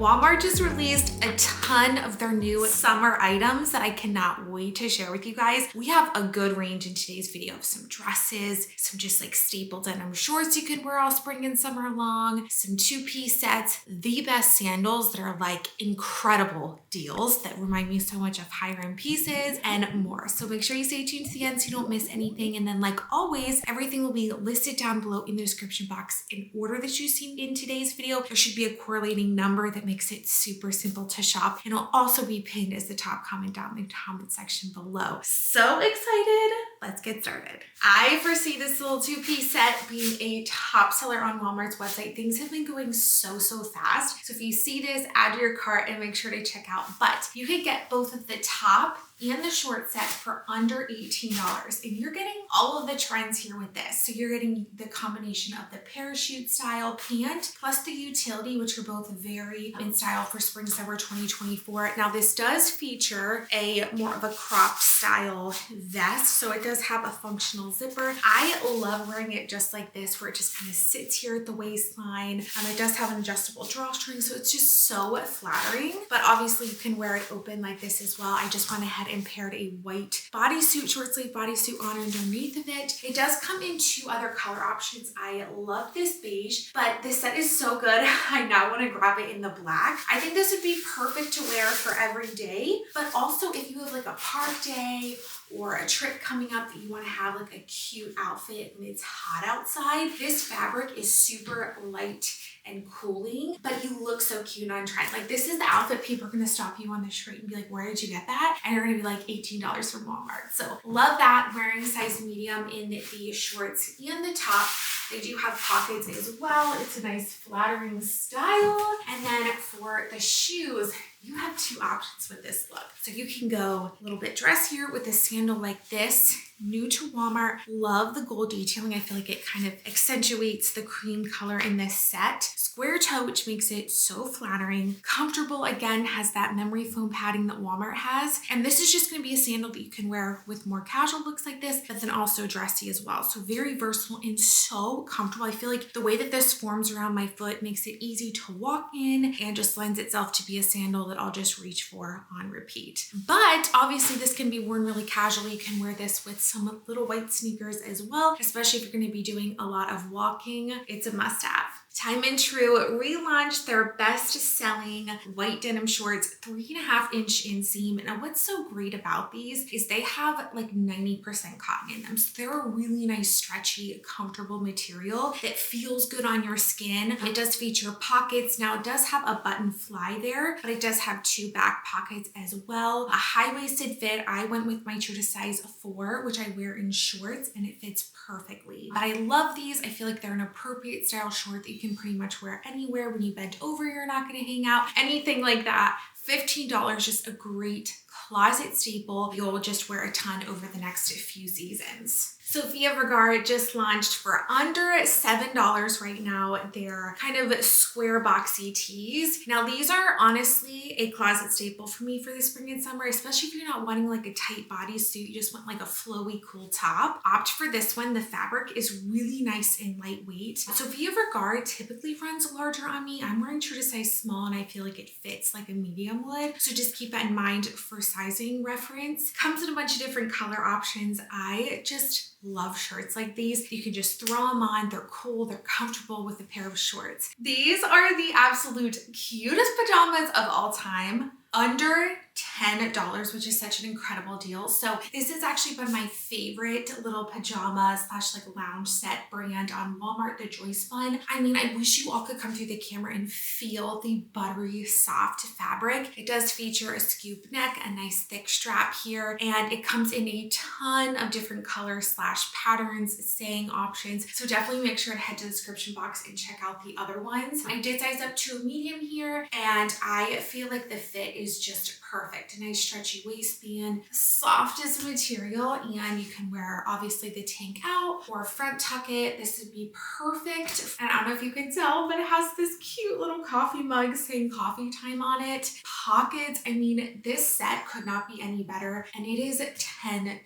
Walmart just released a ton of their new summer items that I cannot wait to share with you guys. We have a good range in today's video of some dresses, some just like staple denim shorts you can wear all spring and summer long, some two-piece sets, the best sandals that are like incredible deals that remind me so much of higher end pieces, and more. So make sure you stay tuned to the end so you don't miss anything. And then like always, everything will be listed down below in the description box in order that you see in today's video. There should be a correlating number that makes it super simple to shop, and it'll also be pinned as the top comment down in the comment section below. So excited, let's get started. I foresee this little two-piece set being a top seller on Walmart's website. Things have been going so fast. So if you see this, add to your cart and make sure to check out. But you can get both of the top and the short set for under $18. And you're getting all of the trends here with this. So you're getting the combination of the parachute style pant plus the utility, which are both very in style for spring summer 2024. Now this does feature a more of a crop style vest. So it does have a functional zipper. I love wearing it just like this, where it just kind of sits here at the waistline. It does have an adjustable drawstring, so it's just so flattering. But obviously you can wear it open like this as well. I just went ahead and paired a white bodysuit, short sleeve bodysuit on underneath of it. It does come in two other color options. I love this beige, but this set is so good. I now want to grab it in the black. I think this would be perfect to wear for every day, but also if you have like a park day or a trip coming up that you want to have like a cute outfit when it's hot outside. This fabric is super light and cooling, but you look so cute on trend. Like this is the outfit people are gonna stop you on the street and be like, where did you get that? And you're gonna be like $18 from Walmart. So love that. Wearing size medium in the shorts and the top. They do have pockets as well. It's a nice flattering style. And then for the shoes, you have two options with this look. So you can go a little bit dressier with a sandal like this. New to Walmart, love the gold detailing. I feel like it kind of accentuates the cream color in this set. Square toe, which makes it so flattering. Comfortable, again, has that memory foam padding that Walmart has. And this is just gonna be a sandal that you can wear with more casual looks like this, but then also dressy as well. So very versatile and so comfortable. I feel like the way that this forms around my foot makes it easy to walk in and just lends itself to be a sandal that I'll just reach for on repeat. But obviously this can be worn really casually. You can wear this with some little white sneakers as well, especially if you're going to be doing a lot of walking. It's a must-have. Time and True relaunched their best-selling white denim shorts, 3.5 inch inseam. Now what's so great about these is they have like 90% cotton in them. So they're a really nice, stretchy, comfortable material that feels good on your skin. It does feature pockets. Now it does have a button fly there, but it does have two back pockets as well. A high-waisted fit. I went with my true to size 4, which I wear in shorts, and it fits perfectly. But I love these. I feel like they're an appropriate style short that you can pretty much wear anywhere. When you bend over, you're not going to hang out, anything like that. $15, just a great closet staple. You'll just wear a ton over the next few seasons. Sophia Vargar just launched for under $7 right now. They're kind of square boxy tees. Now these are honestly a closet staple for me for the spring and summer, especially if you're not wanting like a tight bodysuit, you just want like a flowy, cool top. Opt for this one. The fabric is really nice and lightweight. Sophia Vargar typically runs larger on me. I'm wearing true to size small and I feel like it fits like a medium would. So just keep that in mind for sizing reference. Comes in a bunch of different color options. I just love shirts like these. You can just throw them on. They're cool. They're comfortable with a pair of shorts. These are the absolute cutest pajamas of all time. Under $10, which is such an incredible deal. So this has actually been my favorite little pajama slash like lounge set brand on Walmart, the Joyce Fun. I mean, I wish you all could come through the camera and feel the buttery, soft fabric. It does feature a scoop neck, a nice thick strap here, and it comes in a ton of different colors slash patterns, saying options. So definitely make sure to head to the description box and check out the other ones. I did size up to a medium here, and I feel like the fit is just perfect. A nice stretchy waistband, softest material, and you can wear obviously the tank out or front tuck it. This would be perfect. And I don't know if you can tell, but it has this cute little coffee mug saying coffee time on it. Pockets. I mean, this set could not be any better, and it is $10,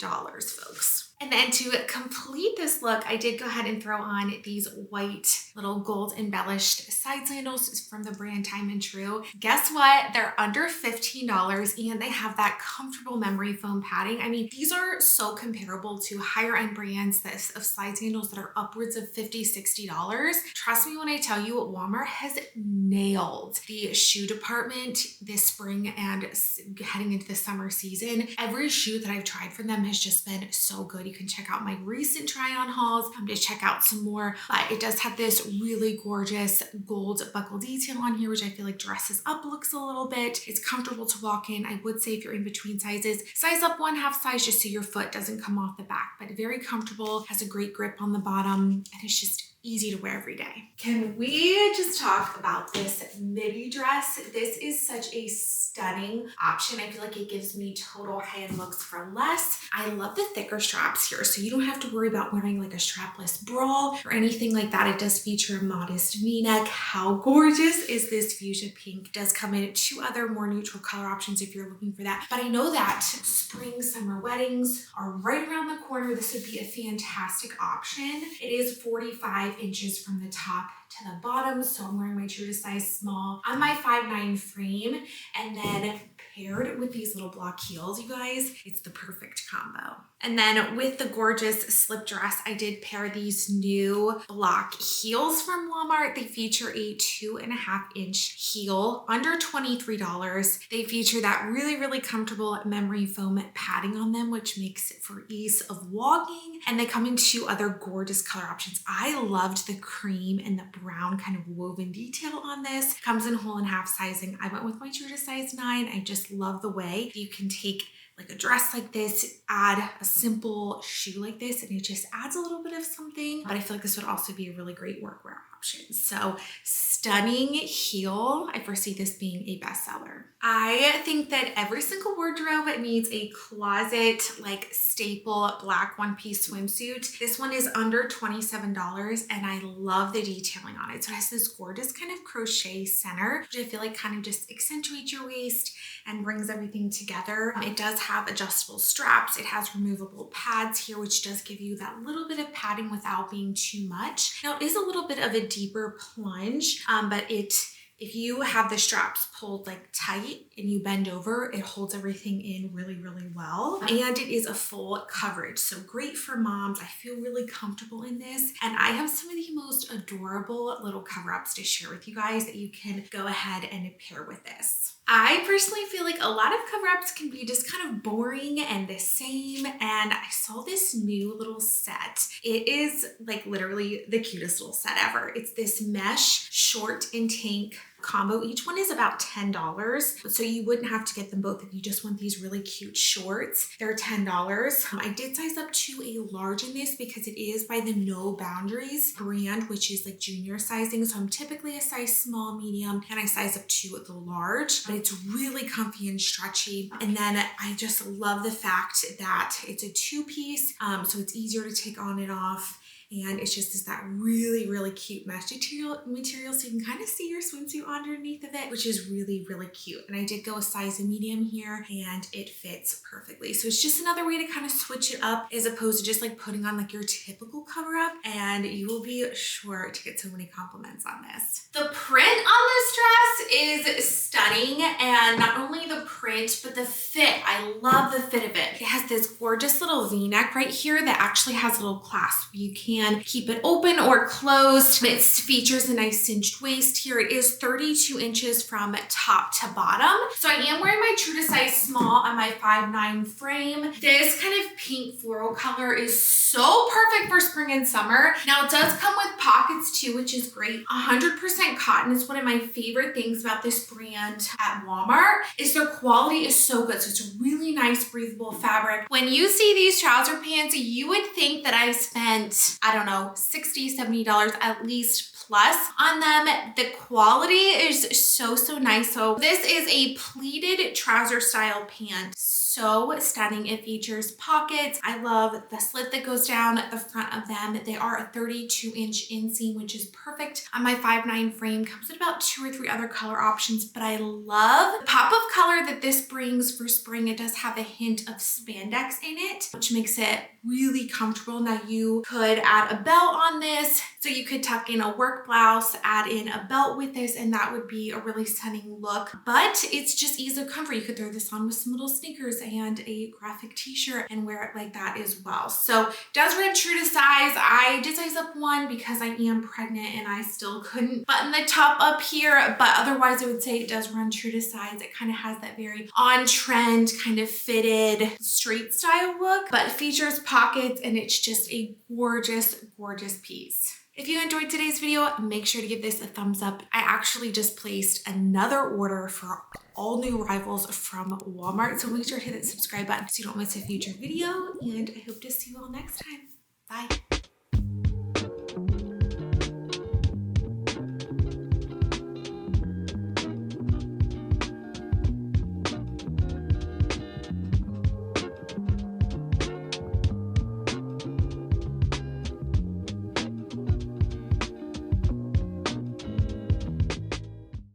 folks. And then to complete this look, I did go ahead and throw on these white little gold embellished side sandals from the brand Time and True. Guess what? They're under $15 and they have that comfortable memory foam padding. I mean, these are so comparable to higher end brands of side sandals that are upwards of $50, $60. Trust me when I tell you, Walmart has nailed the shoe department this spring and heading into the summer season. Every shoe that I've tried from them has just been so good. You can check out my recent try on hauls. I'm going to check out some more, but it does have this really gorgeous gold buckle detail on here, which I feel like dresses up looks a little bit. It's comfortable to walk in. I would say if you're in between sizes, size up 1/2 size just so your foot doesn't come off the back, but very comfortable, has a great grip on the bottom, and it's just easy to wear every day. Can we just talk about this midi dress? This is such a stunning option. I feel like it gives me total high-end looks for less. I love the thicker straps here, so you don't have to worry about wearing like a strapless bra or anything like that. It does feature a modest V-neck. How gorgeous is this fuchsia pink? It does come in 2 other more neutral color options if you're looking for that. But I know that spring, summer weddings are right around the corner. This would be a fantastic option. It is 45 inches from the top to the bottom, so I'm wearing my true to size small on my 5'9" frame, and then paired with these little block heels, you guys, it's the perfect combo. And then with the gorgeous slip dress, I did pair these new block heels from Walmart. They feature a 2.5-inch heel, under $23. They feature that really, really comfortable memory foam padding on them, which makes it for ease of walking. And they come in 2 other gorgeous color options. I loved the cream and the brown kind of woven detail on this. Comes in whole and half sizing. I went with my true to size 9. I just love the way you can take like a dress like this, add a simple shoe like this, and it just adds a little bit of something. But I feel like this would also be a really great workwear option. So stunning heel. I foresee this being a bestseller. I think that every single wardrobe needs a closet like staple black one-piece swimsuit. This one is under $27 and I love the detailing on it. So it has this gorgeous kind of crochet center, which I feel like kind of just accentuates your waist and brings everything together. It does have adjustable straps. It has removable pads here, which does give you that little bit of padding without being too much. Now it is a little bit of a deeper plunge, but if you have the straps pulled like tight and you bend over, it holds everything in really, really well. And it is a full coverage. So great for moms. I feel really comfortable in this. And I have some of the most adorable little cover-ups to share with you guys that you can go ahead and pair with this. I personally feel like a lot of cover-ups can be just kind of boring and the same, and I saw this new little set. It is like literally the cutest little set ever. It's this mesh short and tank combo. Each one is about $10, so you wouldn't have to get them both if you just want these really cute shorts. They're $10. I did size up to a large in this because it is by the No Boundaries brand, which is like junior sizing. So I'm typically a size small, medium, and I size up to the large, but it's really comfy and stretchy. And then I just love the fact that it's a 2-piece, so it's easier to take on and off. And it's just that really, really cute mesh material, so you can kind of see your swimsuit underneath of it, which is really, really cute. And I did go a size medium here and it fits perfectly. So it's just another way to kind of switch it up as opposed to just like putting on like your typical cover up, and you will be sure to get so many compliments on this. The print on this dress is stunning, and not only the print, but the fit. I love the fit of it. It has this gorgeous little V-neck right here that actually has a little clasp. You can keep it open or closed. It features a nice cinched waist here. It is 32 inches from top to bottom. So I am wearing my true to size small on my 5'9" frame. This kind of pink floral color is so perfect for spring and summer. Now it does come with pockets too, which is great. 100% cotton is one of my favorite things about this brand at Walmart, is their quality is so good. So it's a really nice breathable fabric. When you see these trouser pants, you would think that I've spent, I don't know, $60, $70 at least plus on them. The quality is so nice. So this is a pleated trouser style pant. so stunning. It features pockets. I love the slit that goes down at the front of them. They are a 32-inch inseam, which is perfect on my 5'9" frame. Comes in about 2 or 3 other color options, but I love the pop of color that this brings for spring. It does have a hint of spandex in it, which makes it really comfortable. Now you could add a belt on this, so you could tuck in a work blouse, add in a belt with this, and that would be a really stunning look. But it's just ease of comfort. You could throw this on with some little sneakers and a graphic t-shirt and wear it like that as well. So it does run true to size. I did size up 1 because I am pregnant and I still couldn't button the top up here, but otherwise I would say it does run true to size. It kind of has that very on-trend kind of fitted street style look, but it features pockets and it's just a gorgeous, gorgeous piece. If you enjoyed today's video, make sure to give this a thumbs up. I actually just placed another order for all new arrivals from Walmart, so make sure to hit that subscribe button so you don't miss a future video, and I hope to see you all next time. Bye.